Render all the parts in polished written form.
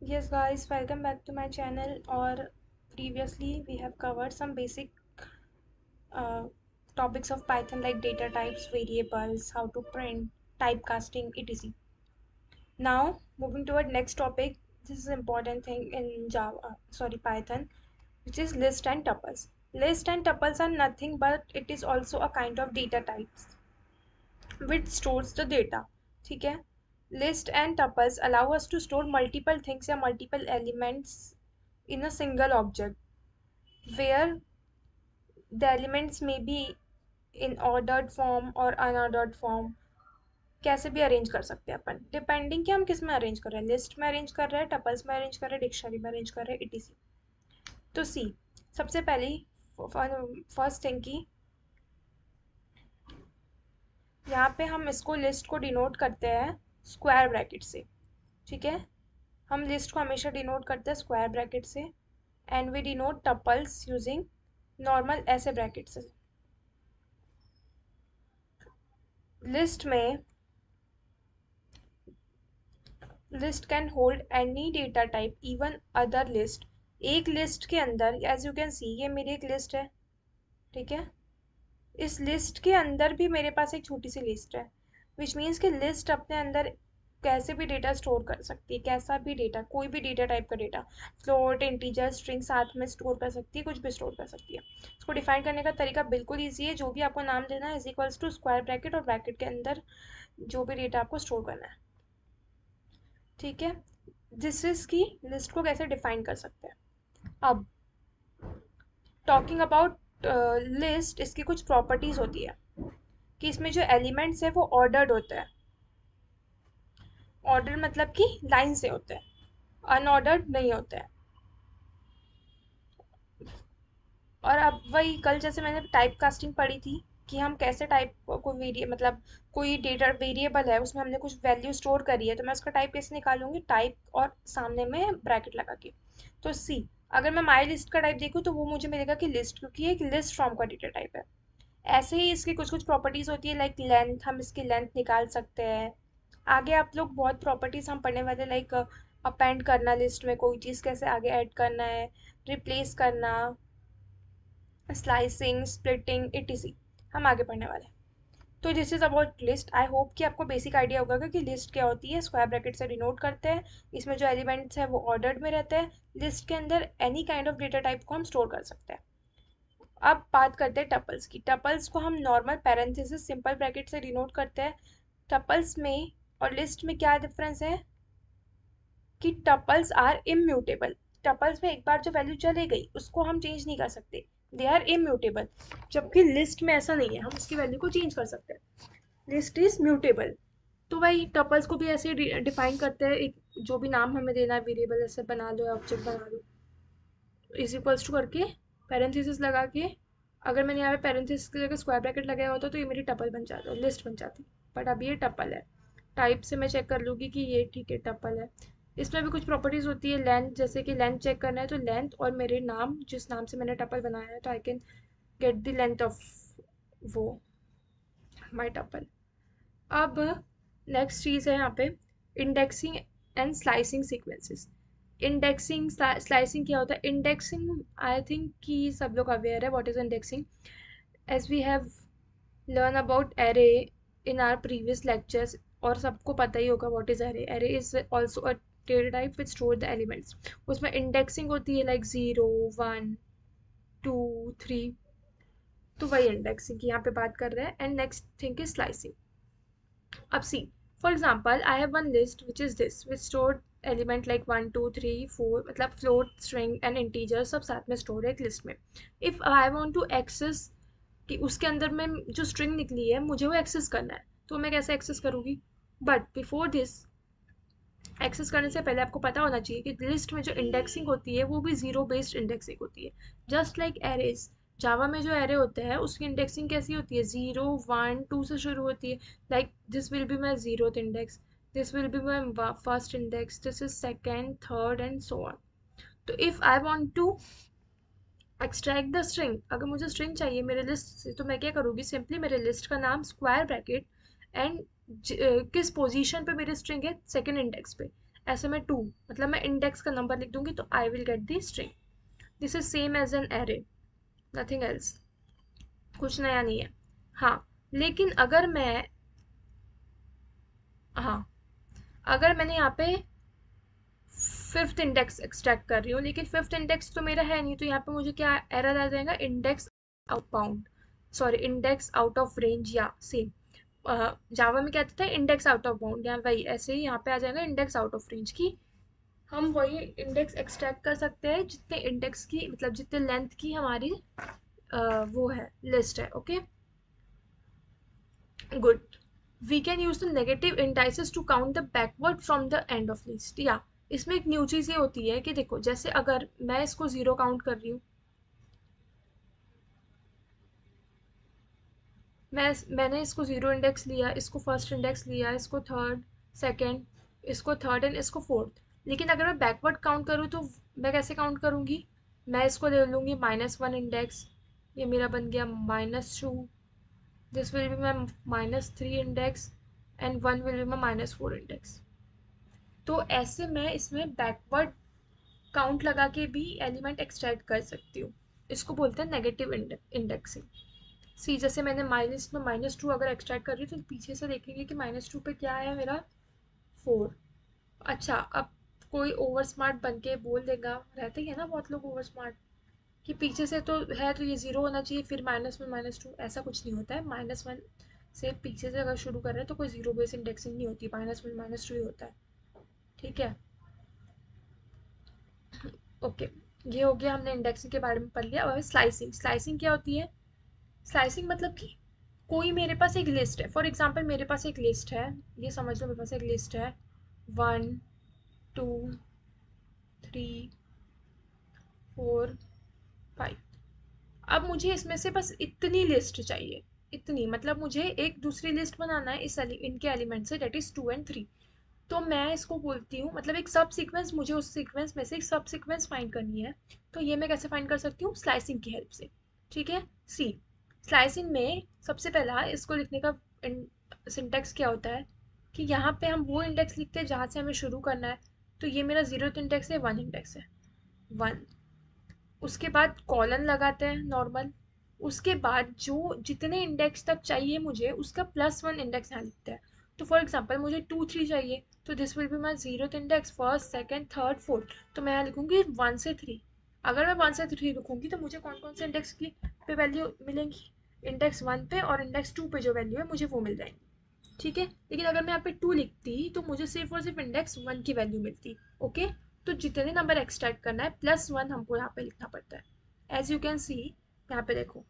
Yes guys, welcome back to my channel. Or previously we have covered some basic uh, topics of Python like data types, variables, how to print, typecasting, etc. Now moving toward next topic. This is an important thing in Python, which is list and tuples. List and tuples are nothing but it is also a kind of data types which stores the data. ठीक है. List and tuples allow us to store multiple things या multiple elements in a single object, where the elements may be in ordered form or unordered form. कैसे भी arrange कर सकते हैं अपन, depending कि हम किस में अरेंज कर रहे हैं, लिस्ट में अरेंज कर रहे हैं, टपल्स में अरेंज कर रहे हैं, डिक्शनरी में अरेंज कर रहे हैं, इटीसी. तो सी, सबसे पहली फर्स्ट थिंग की यहाँ पे हम इसको लिस्ट को डिनोट करते हैं स्क्वायर ब्रैकेट से. ठीक है, हम लिस्ट को हमेशा डिनोट करते हैं स्क्वायर ब्रैकेट से. And we denote tuples using normal ऐसे ब्रैकेट से. लिस्ट में list can hold any data type even other list. एक लिस्ट के अंदर एज यू कैन सी ये मेरी एक लिस्ट है. ठीक है, इस लिस्ट के अंदर भी मेरे पास एक छोटी सी लिस्ट है, विच मीन्स कि लिस्ट अपने अंदर कैसे भी डेटा स्टोर कर सकती है, कैसा भी डेटा, कोई भी डेटा टाइप का डेटा, फ्लोट, इंटीजर, स्ट्रिंग साथ में स्टोर कर सकती है, कुछ भी स्टोर कर सकती है. इसको डिफाइन करने का तरीका बिल्कुल ईजी है. जो भी आपको नाम देना है is equals to square bracket और ब्रैकेट के अंदर जो भी डेटा आपको स्टोर करना है. ठीक है, दिस इज की लिस्ट को कैसे डिफाइन कर सकते हैं. अब टॉकिंग अबाउट लिस्ट, इसकी कुछ प्रॉपर्टीज होती है कि इसमें जो एलिमेंट्स है वो ऑर्डर्ड होते हैं. ऑर्डर मतलब कि लाइन से होते हैं, अनऑर्डर्ड नहीं होते हैं. और अब वही कल जैसे मैंने टाइप कास्टिंग पढ़ी थी कि हम कैसे टाइप को मतलब कोई डेटा वेरिएबल है उसमें हमने कुछ वैल्यू स्टोर करी है तो मैं उसका टाइप कैसे निकालूंगी, टाइप और सामने में ब्रैकेट लगा के. तो सी, अगर मैं माई लिस्ट का टाइप देखूँ तो वो मुझे मिलेगा कि लिस्ट, क्योंकि ये एक लिस्ट फॉर्म का डेटा टाइप है. ऐसे ही इसकी कुछ कुछ प्रॉपर्टीज होती है लाइक लेंथ, हम इसकी लेंथ निकाल सकते हैं. आगे आप लोग बहुत प्रॉपर्टीज हम पढ़ने वाले लाइक अपेंड करना, लिस्ट में कोई चीज़ कैसे आगे ऐड करना है, रिप्लेस करना, स्लाइसिंग, स्प्लिटिंग, इटीसी हम आगे पढ़ने वाले हैं. तो this is about list. I hope कि आपको बेसिक आइडिया होगा कि लिस्ट क्या होती है. स्क्वायर ब्रैकेट से डिनोट करते हैं, इसमें जो एलिमेंट्स है वो ऑर्डर्ड में रहते हैं. लिस्ट के अंदर any kind of data type को हम स्टोर कर सकते हैं. अब बात करते हैं टपल्स की. टपल्स को हम नॉर्मल पैरेंथेसिस सिंपल ब्रैकेट से डिनोट करते हैं. टपल्स में और लिस्ट में क्या डिफरेंस है कि टपल्स आर इम्यूटेबल. टपल्स में एक बार जो वैल्यू चले गई उसको हम चेंज नहीं कर सकते, दे आर इम्यूटेबल. जबकि लिस्ट में ऐसा नहीं है, हम उसकी वैल्यू को चेंज कर सकते हैं, लिस्ट इज म्यूटेबल. तो वही टपल्स को भी ऐसे डिफाइन करते हैं, एक जो भी नाम हमें देना है वेरिएबल ऐसे बना लो या ऑब्जेक्ट बना लो, इज इक्वल्स टू करके पैरेंथेसिस लगा के. अगर मैंने यहाँ पे पैरेंथेसिस की जगह स्क्वायर ब्रैकेट लगाया होता तो ये मेरी टपल बन जाता, लिस्ट बन जाती. बट अब ये टपल है. टाइप से मैं चेक कर लूँगी कि ये ठीक है टपल है. इसमें भी कुछ प्रॉपर्टीज होती है लेंथ, जैसे कि लेंथ चेक करना है तो लेंथ और मेरे नाम, जिस नाम से मैंने टपल बनाया है, तो I can get the length of वो माई टपल. अब नेक्स्ट चीज़ है यहाँ पे indexing and slicing sequences. Indexing slicing क्या होता है. इंडेक्सिंग आई थिंक कि सब लोग अवेयर है what is indexing, as we have learn about array in our previous lectures. और सबको पता ही होगा what is array. Array is also a data type which store the elements. उसमें इंडेक्सिंग होती है लाइक 0 1 2 3. तो वही इंडेक्सिंग की यहाँ पे बात कर रहे हैं. And next thing is slicing. अब see, for example I have one list which is this which stored element like 1 2 3 4, मतलब फ्लोट, स्ट्रिंग एंड इंटीजर सब साथ में स्टोर है एक लिस्ट में. If I want to access कि उसके अंदर में जो स्ट्रिंग निकली है मुझे वो एक्सेस करना है, तो मैं कैसे एक्सेस करूँगी. बट बिफोर दिस, एक्सेस करने से पहले आपको पता होना चाहिए कि लिस्ट में जो इंडेक्सिंग होती है वो भी जीरो बेस्ड इंडेक्सिंग होती है, जस्ट लाइक एरेज. जावा में जो एरे होते हैं उसकी इंडेक्सिंग कैसी होती है, 0 1 2 से शुरू होती है. Like this will be my zeroth index, this will be my first index, this is second, third and so on. तो if I want to extract the string, अगर मुझे स्ट्रिंग चाहिए मेरे लिस्ट से, तो मैं क्या करूँगी, सिंपली मेरे लिस्ट का नाम स्क्वायर ब्रैकेट एंड किस पोजीशन पे मेरी स्ट्रिंग है, सेकंड इंडेक्स पे, ऐसे में 2, मतलब मैं इंडेक्स का नंबर लिख दूंगी तो I will get the string. This is same as an array, nothing else, कुछ नया नहीं है। हाँ, लेकिन अगर मैं, हाँ, अगर मैंने यहाँ पे फिफ्थ इंडेक्स एक्सट्रैक्ट कर रही हूँ, लेकिन फिफ्थ इंडेक्स तो मेरा है नहीं, तो यहाँ पे मुझे क्या एरर आ जाएगा, index out bound, sorry index out of range, या सेम जावा में क्या आता था, इंडेक्स आउट ऑफ बाउंड, या वही ऐसे ही यहाँ पे आ जाएगा इंडेक्स आउट ऑफ रेंज की। हम वही इंडेक्स एक्सट्रैक्ट कर सकते हैं जितने इंडेक्स की, मतलब जितने लेंथ की हमारी वो है, लिस्ट है। Okay, good. We can use the negative indices to count the backward from the end of list. या इसमें एक न्यू चीज ये होती है कि देखो, जैसे अगर मैं इसको 0 काउंट कर रही हूँ, मैंने इसको 0 इंडेक्स लिया, इसको फर्स्ट इंडेक्स लिया, इसको थर्ड, सेकेंड, इसको थर्ड एंड इसको फोर्थ, लेकिन अगर मैं बैकवर्ड काउंट करूँ तो मैं कैसे काउंट करूँगी, मैं इसको ले लूँगी -1 इंडेक्स, ये मेरा बन गया -2, this will be my -3 index, and 1 will be my -4 index. तो ऐसे मैं इसमें बैकवर्ड काउंट लगा के भी एलिमेंट एक्सट्रैक्ट कर सकती हूँ। इसको बोलते हैं नेगेटिव इंडेक्सिंग। सी, जैसे मैंने माइनस में -2 अगर एक्सट्रैक्ट कर रही हूँ तो पीछे से देखेंगे कि -2 पे क्या है मेरा, 4। अच्छा, अब कोई ओवर स्मार्ट बन के बोल देगा, रहते ही है ना बहुत लोग ओवर स्मार्ट, कि पीछे से तो है तो ये 0 होना चाहिए, फिर माइनस में -2, ऐसा कुछ नहीं होता है। -1 से पीछे से अगर शुरू कर रहे हैं तो कोई 0 बेस इंडेक्सिंग नहीं होती, -1 -2 ही होता है। ठीक है, ओके। ये हो गया, हमने इंडेक्सिंग के बारे में पढ़ लिया। और स्लाइसिंग, स्लाइसिंग क्या होती है, स्लाइसिंग मतलब कि कोई मेरे पास एक लिस्ट है, फॉर एग्जांपल मेरे पास एक लिस्ट है, ये समझ लो मेरे पास एक लिस्ट है 1 2 3 4 5। अब मुझे इसमें से बस इतनी लिस्ट चाहिए, इतनी, मतलब मुझे एक दूसरी लिस्ट बनाना है इस इनके एलिमेंट से, डेट इज 2 एंड 3। तो मैं इसको बोलती हूँ, मतलब एक सब सीक्वेंस, मुझे उस सीक्वेंस में से एक सब सीक्वेंस फाइंड करनी है। तो ये मैं कैसे फाइंड कर सकती हूँ, स्लाइसिंग की हेल्प से। ठीक है, सी, स्लाइसिंग में सबसे पहला इसको लिखने का सिंटेक्स क्या होता है, कि यहाँ पे हम वो इंडेक्स लिखते हैं जहाँ से हमें शुरू करना है। तो ये मेरा 0th इंडेक्स है, 1 इंडेक्स है, 1। उसके बाद कॉलन लगाते हैं नॉर्मल, उसके बाद जो जितने इंडेक्स तक चाहिए मुझे उसका +1 इंडेक्स यहाँ लिखते हैं। तो फॉर एग्जांपल मुझे 2 3 चाहिए, तो this will be my 0th index, first second third fourth, तो मैं यहाँ लिखूंगी 1 से 3। अगर मैं 1 से 3 लिखूंगी तो मुझे कौन कौन से इंडेक्स की पे वैल्यू मिलेंगी, इंडेक्स 1 पे और इंडेक्स 2 पे जो वैल्यू है मुझे वो मिल जाएंगी। ठीक है, लेकिन अगर मैं यहाँ पे 2 लिखती तो मुझे सिर्फ और सिर्फ इंडेक्स 1 की वैल्यू मिलती। ओके, तो जितने नंबर एक्सट्रैक्ट करना है +1 हमको यहाँ पे लिखना पड़ता है, एज यू कैन सी, यहाँ पे देखो।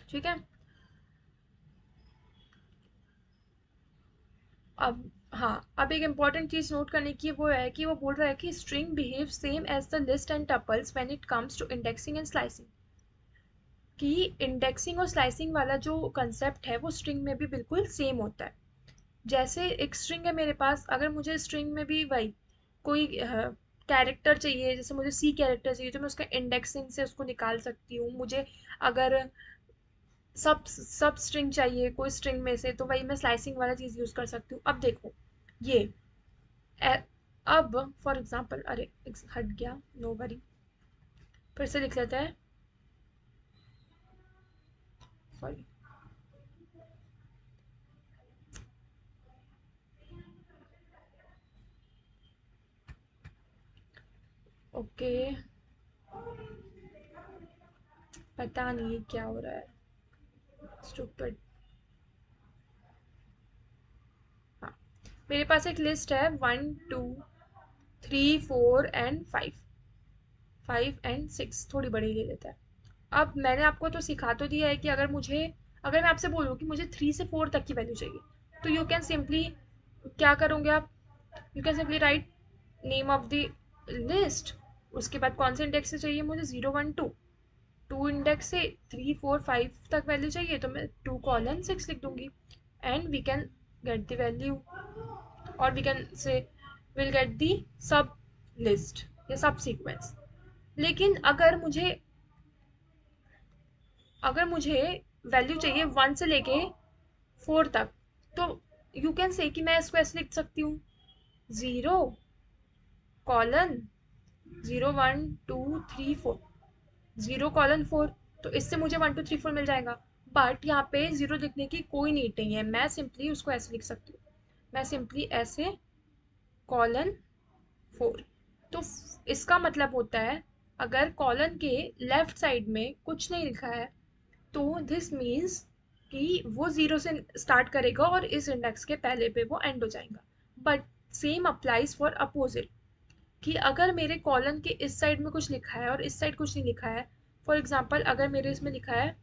ठीक है, अब, हाँ, अब एक इम्पॉर्टेंट चीज नोट करने की वो है कि वो बोल रहा है कि string behave same as the list and tuples when it comes to indexing and slicing. कि इंडेक्सिंग और स्लाइसिंग वाला जो कंसेप्ट है वो स्ट्रिंग में भी बिल्कुल सेम होता है। जैसे एक स्ट्रिंग है मेरे पास, अगर मुझे स्ट्रिंग में भी वही कोई कैरेक्टर चाहिए, जैसे मुझे सी कैरेक्टर चाहिए, तो मैं उसका इंडेक्सिंग से उसको निकाल सकती हूँ। मुझे अगर सब स्ट्रिंग चाहिए कोई स्ट्रिंग में से, तो वही मैं स्लाइसिंग वाला चीज़ यूज़ कर सकती हूँ। अब देखो ये ए- अब फॉर एग्जांपल, अरे हट गया, नो वरी, फिर से लिख लेते हैं, सॉरी। ओके, पता नहीं क्या हो रहा है, स्टूपिड। हाँ, मेरे पास एक लिस्ट है 1 2 3 4 एंड 5, 5 एंड 6, थोड़ी बड़ी ले लेते हैं। अब मैंने आपको तो सिखा तो दिया है कि अगर मैं आपसे बोलूँ कि मुझे 3 से 4 तक की वैल्यू चाहिए, तो यू कैन सिंपली क्या करोगे आप, you can simply write name of the list, उसके बाद कौन से इंडेक्स से चाहिए मुझे, 0 1 2, 2 इंडेक्स से 3 4 5 तक वैल्यू चाहिए, तो मैं 2:6 लिख दूंगी, and we can get the value, और we can say will get the sublist या सब सीक्वेंस। लेकिन अगर मुझे वैल्यू चाहिए 1 से लेके 4 तक, तो यू कैन से कि मैं इसको ऐसे लिख सकती हूँ, 0 कॉलन 0 1 2 3 4, 0:4, तो इससे मुझे 1 2 3 4 मिल जाएगा। बट यहाँ पे जीरो लिखने की कोई नीड नहीं है, मैं सिंपली उसको ऐसे लिख सकती हूँ, मैं सिंपली ऐसे :4। तो इसका मतलब होता है अगर कॉलन के लेफ्ट साइड में कुछ नहीं लिखा है तो दिस मीन्स कि वो जीरो से स्टार्ट करेगा और इस इंडेक्स के पहले पे वो एंड हो जाएगा। But same applies for opposite, कि अगर मेरे कॉलन के इस साइड में कुछ लिखा है और इस साइड कुछ नहीं लिखा है, फॉर एग्जाम्पल अगर मेरे इसमें लिखा है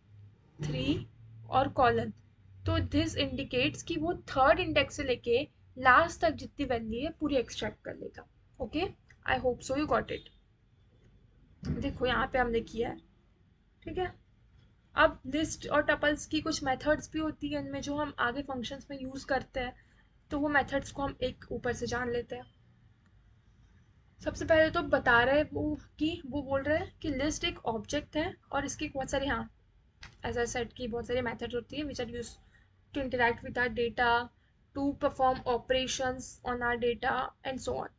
3 और कॉलन, तो दिस इंडिकेट्स कि वो थर्ड इंडेक्स से लेके लास्ट तक जितनी वैल्यू है पूरी एक्सट्रैक्ट कर लेगा। Okay, I hope so you got it. देखो यहाँ पे हमने किया है, ठीक है। अब लिस्ट और टपल्स की कुछ मेथड्स भी होती है इनमें जो हम आगे फंक्शंस में यूज करते हैं, तो वो मेथड्स को हम एक ऊपर से जान लेते हैं। सबसे पहले तो बता रहे हैं वो बोल रहे हैं कि लिस्ट एक ऑब्जेक्ट है और इसकी बहुत सारी, हाँ एज आई सेड की बहुत सारी मेथड होती है which are use to interact with our data, to perform operations on our data and so on.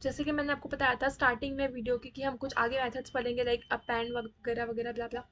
जैसे कि मैंने आपको बताया था स्टार्टिंग में वीडियो की कि हम कुछ आगे मेथड्स पढ़ेंगे लाइक अपेंड वगैरह वगैरह ब्ला ब्ला,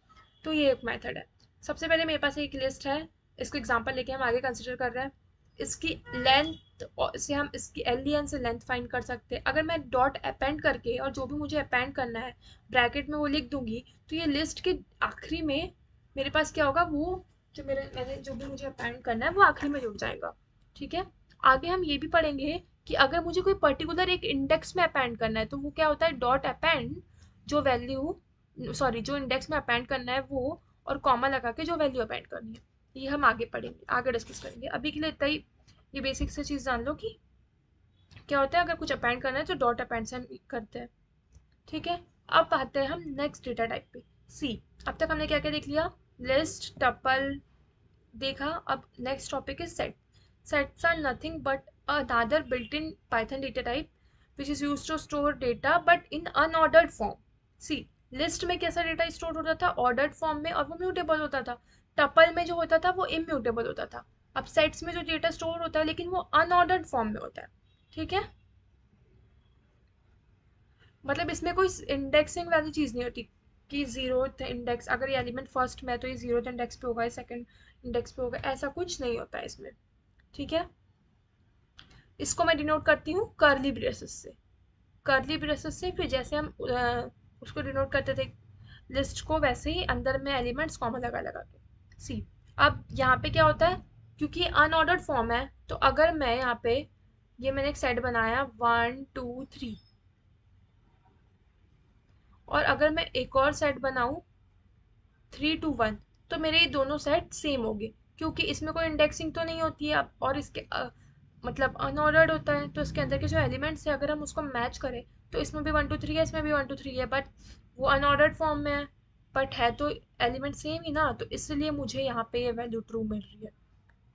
तो ये एक मेथड है। सबसे पहले मेरे पास एक लिस्ट है, इसको एग्जांपल लेके हम आगे कंसिडर कर रहे हैं। इसकी लेंथ से हम इसकी एल से लेंथ फाइंड कर सकते हैं। अगर मैं डॉट अपेंड करके और जो भी मुझे अपेंड करना है ब्रैकेट में वो लिख दूंगी, तो ये लिस्ट के आखिरी में मेरे पास क्या होगा, वो जो मैंने जो भी मुझे अपेंड करना है वो आखिरी में जुड़ जाएगा। ठीक है, आगे हम ये भी पढ़ेंगे कि अगर मुझे कोई पर्टिकुलर एक इंडेक्स में अपेंड करना है तो वो क्या होता है, डॉट अपेंड जो वैल्यू, सॉरी जो इंडेक्स में अपेंड करना है वो, और कॉमा लगा के जो वैल्यू अपेंड करनी है। ये हम आगे पढ़ेंगे, आगे डिस्कस करेंगे। अभी के लिए इतना ही, ये बेसिक से चीज़ जान लो कि क्या होता है अगर कुछ अपेंड करना है तो डॉट अपेंड से हम करते हैं। ठीक है, अब आते हैं हम नेक्स्ट डेटा टाइप पे, सी। अब तक हमने क्या क्या देख लिया, लिस्ट, टपल देखा। अब next topic is set. Sets are nothing but another built-in Python data type which is used to store data but in unordered form. See, list में कैसा डेटा स्टोर होता था, ऑर्डर्ड फॉर्म में, और वो mutable होता था। टपल में जो होता था वो इम्यूटेबल होता था। अब सेट्स में जो डेटा स्टोर होता है लेकिन वो अनऑर्डर्ड फॉर्म में होता है। ठीक है, मतलब इसमें कोई इंडेक्सिंग वाली चीज़ नहीं होती कि जीरोथ इंडेक्स, अगर ये एलिमेंट फर्स्ट में है तो ये जीरोथ इंडेक्स पे होगा, सेकंड इंडेक्स पे होगा, ऐसा कुछ नहीं होता है इसमें। ठीक है, इसको मैं डिनोट करती हूँ कर्ली ब्रेसेस से। कर्ली ब्रेसेस से फिर जैसे हम उसको डिनोट करते थे लिस्ट को, वैसे ही अंदर में एलिमेंट्स कॉमा लगा लगा के। सी, अब यहाँ पे क्या होता है, क्योंकि ये अनऑर्डर्ड फॉर्म है तो अगर मैं यहाँ पे, ये मैंने एक सेट बनाया 1 2 3, और अगर मैं एक और सेट बनाऊँ 3 2 1, तो मेरे ये दोनों सेट सेम होंगे क्योंकि इसमें कोई इंडेक्सिंग तो नहीं होती है अब, और इसके मतलब अनऑर्डर्ड होता है तो इसके अंदर के जो एलिमेंट्स है अगर हम उसको मैच करें तो इसमें भी 1 2 3 है, इसमें भी 1 2 3 है, बट वो अनऑर्डर्ड फॉर्म में है, बट है तो एलिमेंट सेम ही ना, तो इसलिए मुझे यहाँ पे ये वैल्यू ट्रू मिल रही है।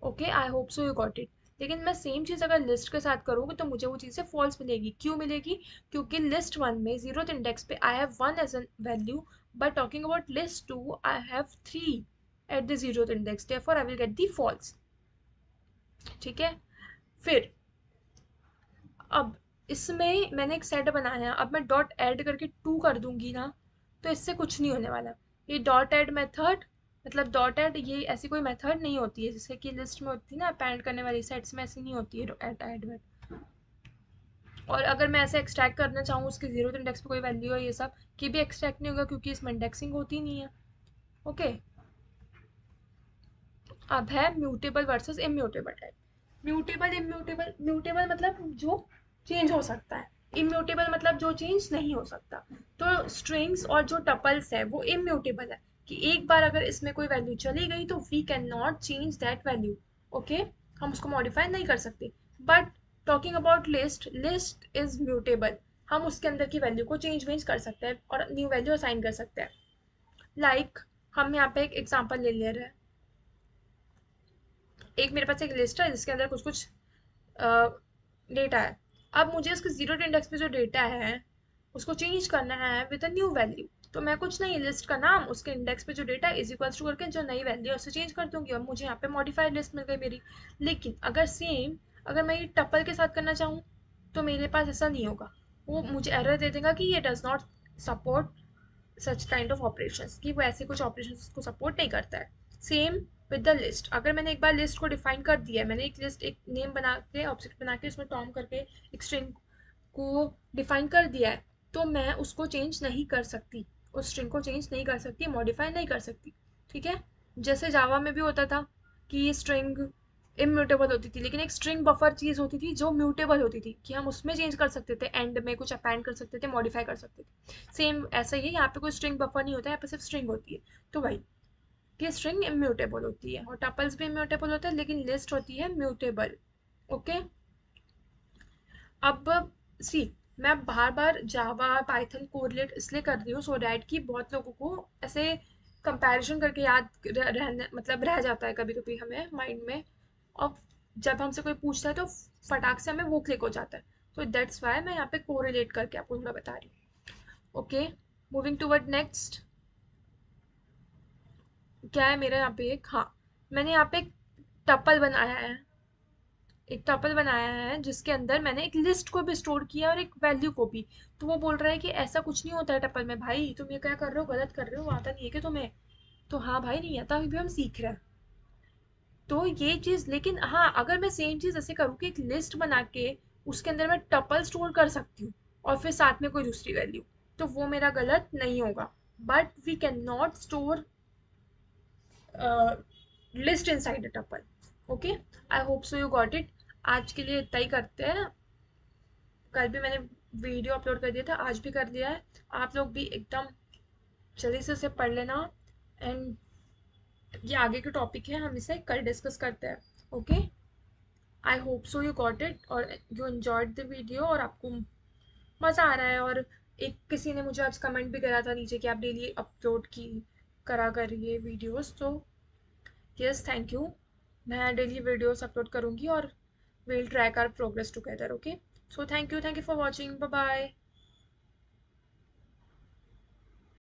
Okay, I hope so you got it. लेकिन मैं सेम चीज़ अगर लिस्ट के साथ करूँगी तो मुझे वो चीज़ें फॉल्स मिलेगी। क्यों मिलेगी, क्योंकि लिस्ट वन में जीरोथ इंडेक्स पे I have 1 as an value, but talking about list two I have 3 at the zeroth index, therefore I will get the false. ठीक है, फिर अब इसमें मैंने एक सेट बनाया, अब मैं डॉट ऐड करके 2 कर दूंगी ना, तो इससे कुछ नहीं होने वाला। ये डॉट ऐड मेथड, मतलब डॉट ऐड ये ऐसी कोई मेथड नहीं होती है जैसे कि लिस्ट में होती है ना अपेंड करने वाली, सेट्स में ऐसी नहीं होती है ऐड में। और अगर मैं ऐसे एक्सट्रैक्ट करना चाहूँ उसके जीरो इंडेक्स पे कोई वैल्यू है, ये सब की भी एक्सट्रैक्ट नहीं होगा क्योंकि इसमें इंडेक्सिंग होती नहीं है। ओके, अब है mutable versus immutable type. Mutable immutable, mutable मतलब जो चेंज हो सकता है, इम्यूटेबल मतलब जो चेंज नहीं हो सकता। तो स्ट्रिंग्स और जो टपल्स है वो इम्यूटेबल है कि एक बार अगर इसमें कोई वैल्यू चली गई तो we can not change that value. Okay, हम उसको मॉडिफाई नहीं कर सकते। But talking about list, list is mutable, हम उसके अंदर की वैल्यू को चेंज वेंज कर सकते हैं और न्यू वैल्यू असाइन कर सकते हैं। लाइक हम यहाँ पे एक एग्जांपल ले ले रहे हैं, एक मेरे पास एक लिस्ट है जिसके अंदर कुछ कुछ डेटा है। अब मुझे उसके जीरो इंडेक्स पे जो डेटा है उसको चेंज करना है विद अ न्यू वैल्यू, तो मैं कुछ नहीं, लिस्ट का नाम उसके इंडेक्स पे जो डेटा इज इक्वल्स टू करके जो नई वैल्यू है उसे चेंज कर दूंगी और मुझे यहाँ पे मॉडिफाइड लिस्ट मिल गई मेरी। लेकिन अगर सेम, अगर मैं ये टपल के साथ करना चाहूँ तो मेरे पास ऐसा नहीं होगा। वो मुझे एरर दे देगा कि ये does not support such kind of operations, कि वो ऐसे कुछ ऑपरेशंस को सपोर्ट नहीं करता है। सेम विद द लिस्ट, अगर मैंने एक बार लिस्ट को डिफाइन कर दिया है, मैंने एक लिस्ट, एक नेम बना के ऑब्जेक्ट बना के उसमें टॉम करके एक स्ट्रिंग को डिफाइन कर दिया है, तो मैं उसको चेंज नहीं कर सकती, उस स्ट्रिंग को चेंज नहीं कर सकती, मॉडिफाई नहीं कर सकती। ठीक है, जैसे जावा में भी होता था कि स्ट्रिंग इम्यूटेबल होती थी, लेकिन एक स्ट्रिंग बफर चीज़ होती थी जो म्यूटेबल होती थी, कि हम उसमें चेंज कर सकते थे, एंड में कुछ अपेंड कर सकते थे, मॉडिफाई कर सकते थे। सेम ऐसा ही है, यहाँ पे कोई स्ट्रिंग बफर नहीं होता है, यहाँ पे सिर्फ स्ट्रिंग होती है। तो वही कि स्ट्रिंग इम्यूटेबल होती है, और टपल्स भी इम्यूटेबल होता है, लेकिन लिस्ट होती है म्यूटेबल। ओके, अब सी, मैं बार बार जावा पाइथन कोरिलेट इसलिए कर रही हूँ सो डैट कि बहुत लोगों को ऐसे कंपैरिजन करके याद रहने, मतलब रह जाता है कभी कभी हमें माइंड में, और जब हमसे कोई पूछता है तो फटाक से हमें वो क्लिक हो जाता है। तो दैट्स वाई मैं यहाँ पे कोरिलेट करके आपको थोड़ा बता रही हूँ। ओके, मूविंग टूवर्ड नेक्स्ट, क्या है मेरा यहाँ पे एक, हाँ, मैंने यहाँ पे एक टपल बनाया है, एक टपल बनाया है जिसके अंदर मैंने एक लिस्ट को भी स्टोर किया और एक वैल्यू को भी। तो वो बोल रहा है कि ऐसा कुछ नहीं होता है टपल में, भाई तुम ये क्या कर रहे हो, गलत कर रहे हो, आता नहीं है कि तुम्हें। तो हाँ भाई, नहीं आता, अभी भी हम सीख रहे हैं। तो ये चीज़, लेकिन हाँ, अगर मैं सेम चीज़ ऐसे करूँ कि एक लिस्ट बना के उसके अंदर मैं टपल स्टोर कर सकती हूँ और फिर साथ में कोई दूसरी वैल्यू, तो वो मेरा गलत नहीं होगा। But we can not store list inside a tuple. Okay, I hope so you got it. आज के लिए इतना ही करते हैं, कल भी मैंने वीडियो अपलोड कर दिया था, आज भी कर दिया है। आप लोग भी एकदम जल्दी से उसे पढ़ लेना, एंड ये आगे के टॉपिक है, हम इसे कल डिस्कस करते हैं। Okay, I hope so you got it और यू एंजॉयड द वीडियो, और आपको मज़ा आ रहा है। और एक किसी ने मुझे आज कमेंट भी करा था नीचे कि आप डेली अपलोड की करा करिए वीडियोस, तो यस, थैंक यू। मैं डेली वीडियोस अपलोड करूँगी और we'll track our progress together. Okay, so thank you, thank you for watching, bye bye.